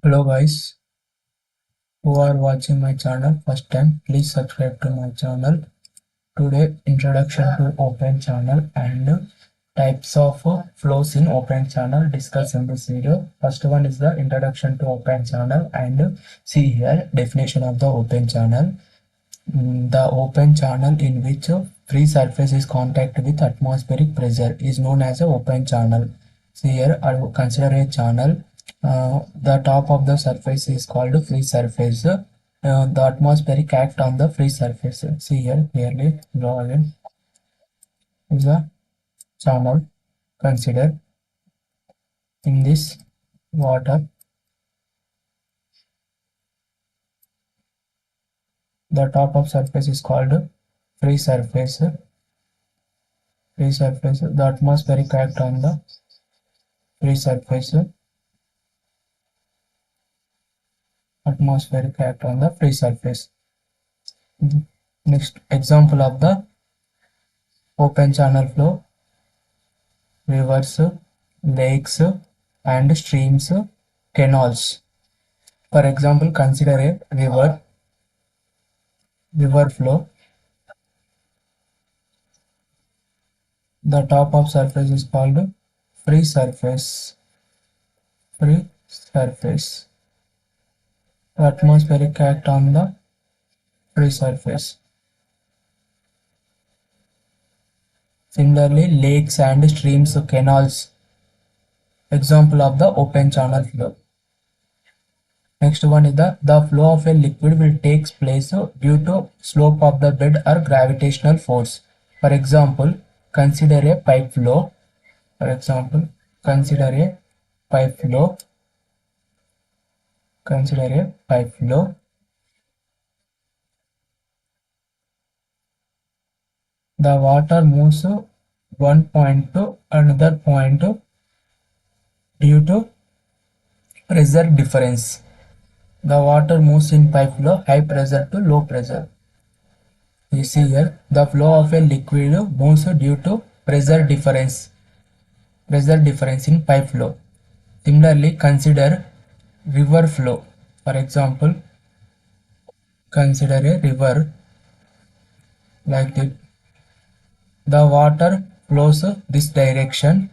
Hello guys who are watching my channel first time, please subscribe to my channel. Today introduction to open channel and types of flows in open channel discuss in this video. First one is the introduction to open channel and see here definition of the open channel. The open channel in which free surface is contact with atmospheric pressure is known as a open channel. See here, I will consider a channel. The top of the surface is called free surface. The atmospheric act on the free surface. See here clearly draw again is a channel. Consider in this water. The top of surface is called free surface. Free surface. The atmospheric act on the free surface. Atmospheric act on the free surface. Next example of the open channel flow: rivers, lakes and streams, canals. For example, consider a river flow. The top of surface is called free surface. Free surface. The atmospheric act on the free surface. Similarly, lakes and streams, canals. Example of the open channel flow. Next one is the flow of a liquid will takes place due to slope of the bed or gravitational force. For example, consider a pipe flow. For example, consider a pipe flow. Consider a pipe flow. The water moves one point to another point due to pressure difference. The water moves in pipe flow high pressure to low pressure. You see here, the flow of a liquid moves due to pressure difference in pipe flow. Similarly, consider river flow. For example, consider a river like this. The water flows this direction.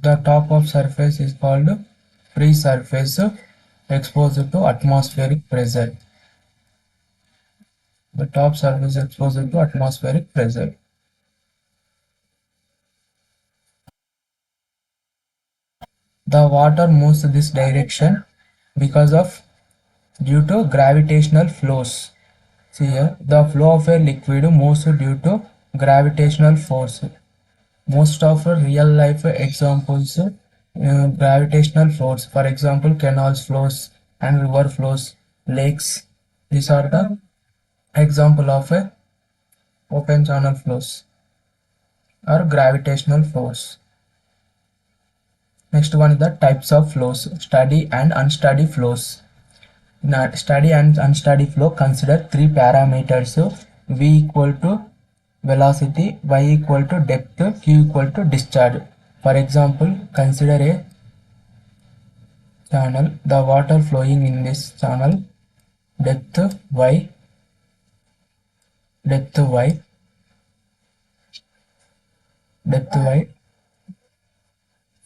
The top of surface is called free surface exposed to atmospheric pressure. The top surface exposed to atmospheric pressure. The water moves this direction because of due to gravitational flows. See here, the flow of a liquid moves due to gravitational force. Most of real life examples gravitational force. For example, canals flows and river flows, lakes. These are the example of a open channel flows or gravitational force. Next one is the types of flows: steady and unsteady flows. In a steady and unsteady flow, consider three parameters: V equal to velocity, Y equal to depth, Q equal to discharge. For example, consider a channel, the water flowing in this channel, depth Y, depth Y, depth Y.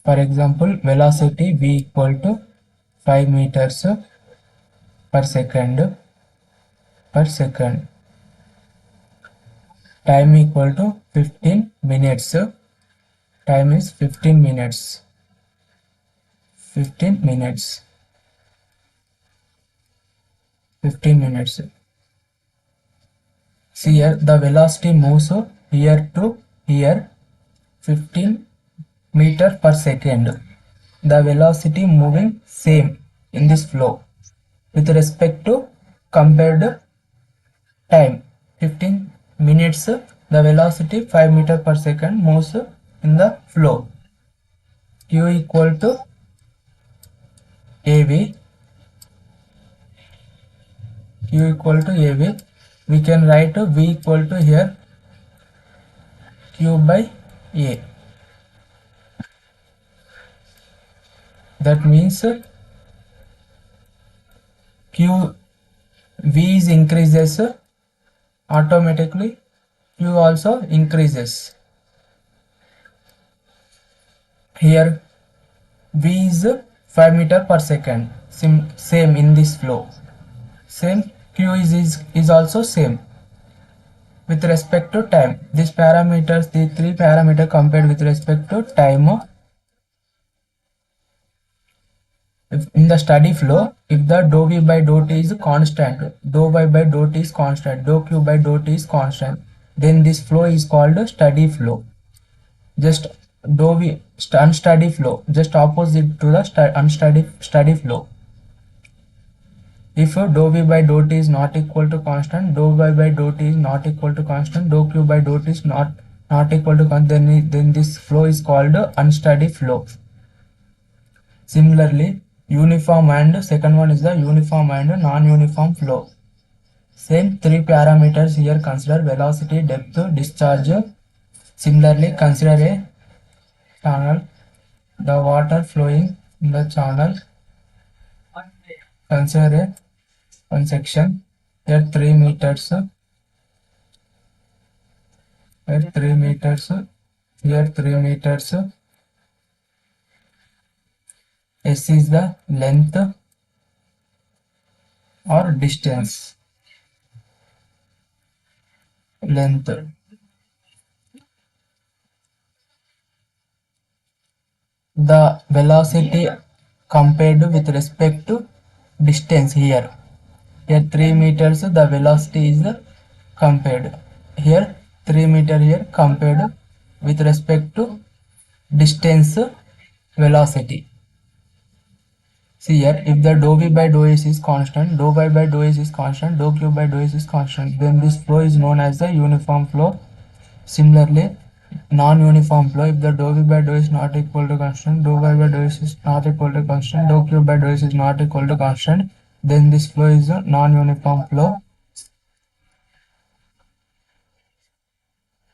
For example, velocity V equal to 5 meters per second. Time equal to 15 minutes. Time is 15 minutes. 15 minutes. 15 minutes. See here, the velocity moves here to here 15 meter per second. The velocity moving same in this flow with respect to compared time 15 minutes. The velocity 5 meter per second moves in the flow. Q equal to AV. Q equal to AV. We can write V equal to here Q by A. That means Q V is increases automatically, Q also increases. Here V is 5 meter per second. Same in this flow. Same Q is also same. With respect to time, these parameters, the three parameter compared with respect to time. If in the steady flow, if the dou v by dou t is constant, dou y by dou t is constant, dou q by dou t is constant, then this flow is called steady flow. Just dou v unsteady flow, just opposite to the unsteady flow. If dou v by dou t is not equal to constant, dou y by dou t is not equal to constant, dou q by dou t is not equal to constant, then this flow is called unsteady flow. Similarly, uniform and second one is the uniform and non-uniform flow. Same three parameters here consider: velocity, depth, discharge. Similarly, consider a channel, the water flowing in the channel. Consider one section, here 3 meters, here 3 meters, here 3 meters. S is the length or distance. Length. The velocity compared with respect to distance here. Here 3 meters, the velocity is compared. Here 3 meter here compared with respect to distance velocity. See here, if the dou v by dou s is constant, dou y by dou s is constant, dou q by dou s is constant, then this flow is known as the uniform flow. Similarly, non-uniform flow, if the dou v by dou s is not equal to constant, dou y by dou s is not equal to constant, dou q by dou s is not equal to constant, then this flow is a non-uniform flow.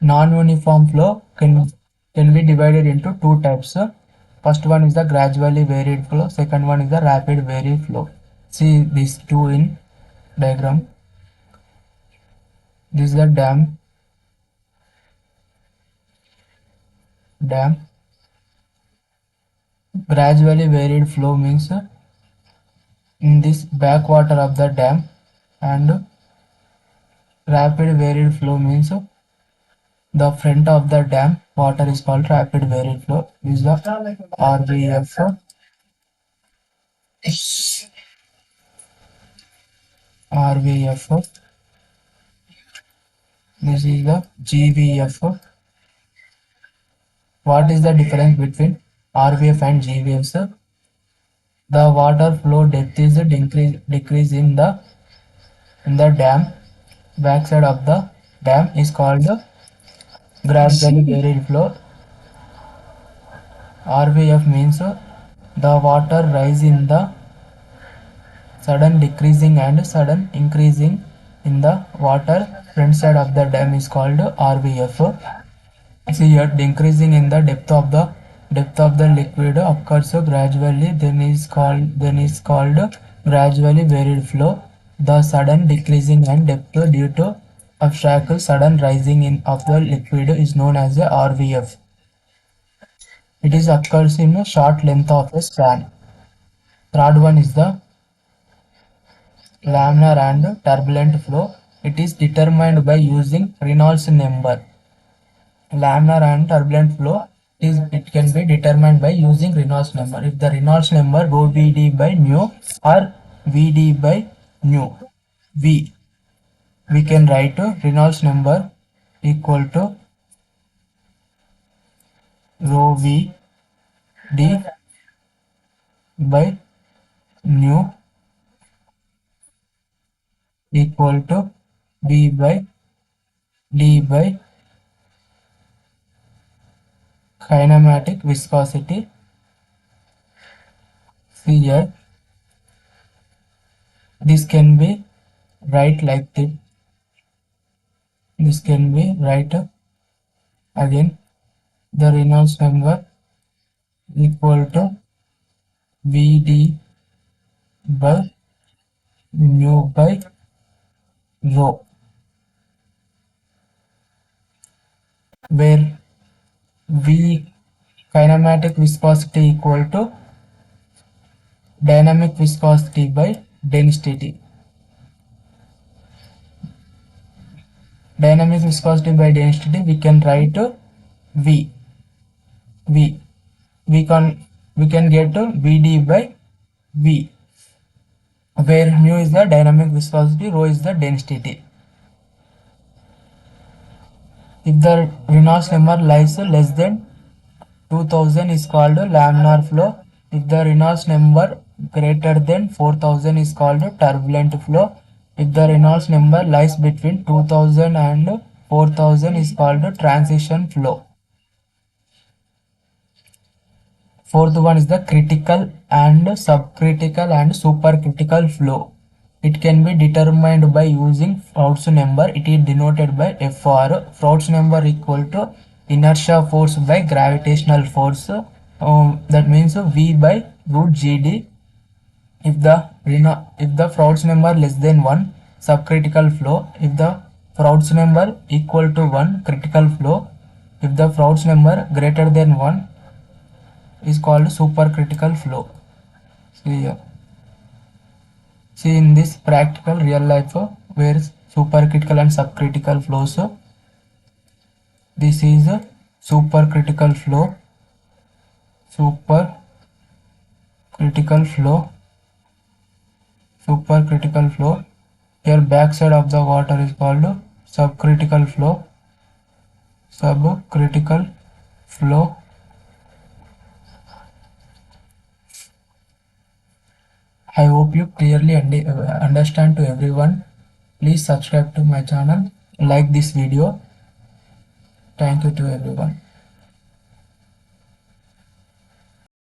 Non-uniform flow can be divided into two types. First one is the gradually varied flow, second one is the rapid varied flow. See these two in diagram. This is the dam. Gradually varied flow means in this backwater of the dam, and rapid varied flow means the front of the dam water is called rapid varied flow. This is the RVF. RVF. This is the GVF. What is the difference between RVF and GVF, sir? The water flow depth is decrease in the dam. Backside of the dam is called gradually varied flow. RVF means the water rise in the sudden decreasing and sudden increasing in the water front side of the dam is called RVF. See here, decreasing in the depth of the liquid occurs gradually, then is called gradually varied flow. The sudden decreasing and depth due to obstacle sudden rising in of the liquid is known as a RVF. It is occurs in a short length of a span. Third one is the laminar and turbulent flow. It is determined by using Reynolds number. Laminar and turbulent flow it can be determined by using Reynolds number. If the Reynolds number rho Vd by nu or Vd by nu, we can write Reynolds number equal to rho Vd by nu equal to V by d by kinematic viscosity. See here, this can be write like this. This can be write again the Reynolds number equal to Vd by mu by rho, where V kinematic viscosity equal to dynamic viscosity by density. Dynamic viscosity by density we can write V. V. We can get Vd by V, where mu is the dynamic viscosity, rho is the density. If the Reynolds number lies less than 2000 is called laminar flow. If the Reynolds number greater than 4000 is called turbulent flow. If the Reynolds number lies between 2000 and 4000 is called transition flow. Fourth one is the critical and subcritical and supercritical flow. It can be determined by using Froude's number. It is denoted by Fr. Froude's number equal to inertia force by gravitational force. That means V by root GD. If the Froude's number less than 1, subcritical flow. If the Froude's number equal to 1, critical flow. If the Froude's number greater than 1 is called supercritical flow. See here. See in this practical real life where supercritical and subcritical flows. This is a supercritical flow. Supercritical flow. Supercritical flow. Here backside of the water is called subcritical flow. Subcritical flow. I hope you clearly understand to everyone. Please subscribe to my channel, like this video. Thank you to everyone.